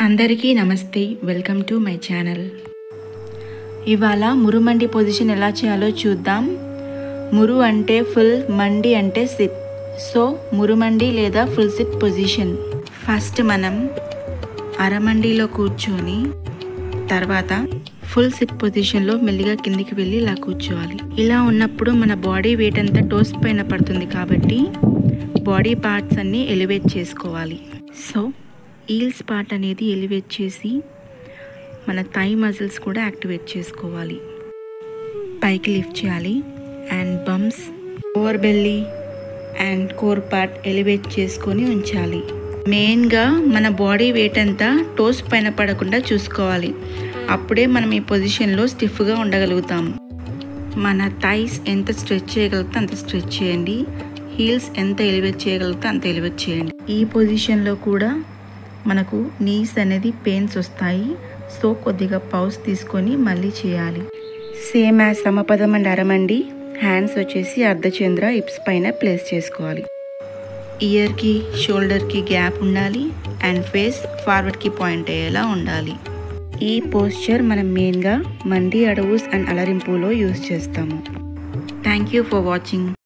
అందరికీ నమస్తే, welcome to my channel. ఇవాళ మురుమండి పొజిషన్ ఎలా చేయాలో చూద్దాం. మురు అంటే ఫుల్, మండి అంటే సిట్. సో మురుమండి లేదా ఫుల్ సిట్ పొజిషన్. ఫస్ట్ మనం అరమండిలో కూర్చొని తర్వాత ఫుల్ సిట్ పొజిషన్లో మెల్లిగా కిందికి వెళ్ళి ఇలా కూర్చోవాలి. ఇలా ఉన్నప్పుడు మన బాడీ వెయిట్ అంతా టోస్ పైన పడుతుంది కాబట్టి బాడీ పార్ట్స్ అన్నీ ఎలివేట్ చేసుకోవాలి. సో ఈల్స్ పార్ట్ అనేది ఎలివేట్ చేసి మన థై మజిల్స్ కూడా యాక్టివేట్ చేసుకోవాలి. పైకి లిఫ్ట్ చేయాలి and bumps, over belly and core part elevate చేసుకొని ఉంచాలి. మెయిన్గా మన బాడీ వెయిట్ అంతా టోస్ పైన పడకుండా చూసుకోవాలి. అప్పుడే మనం ఈ పొజిషన్లో స్టిఫ్గా ఉండగలుగుతాము. మన థైస్ ఎంత స్ట్రెచ్ చేయగలిగితే అంత స్ట్రెచ్ చేయండి. హీల్స్ ఎంత ఎలివేట్ చేయగలిగితే అంత ఎలివేట్ చేయండి. ఈ పొజిషన్లో కూడా మనకు నీస్ అనేది పెయిన్స్ వస్తాయి. సో కొద్దిగా పౌజ్ తీసుకొని మళ్ళీ చేయాలి. సేమ్ యాజ్ సమపదం అండ్ అరమండి. హ్యాండ్స్ వచ్చేసి అర్ధచంద్ర హిప్స్ పైన ప్లేస్ చేసుకోవాలి. ఇయర్కి షోల్డర్కి గ్యాప్ ఉండాలి అండ్ ఫేస్ ఫార్వర్డ్కి పాయింట్ అయ్యేలా ఉండాలి. ఈ పోస్చర్ మనం మెయిన్గా మండి, అడవుస్ అండ్ అలరింపులో యూజ్ చేస్తాము. Thank you for watching.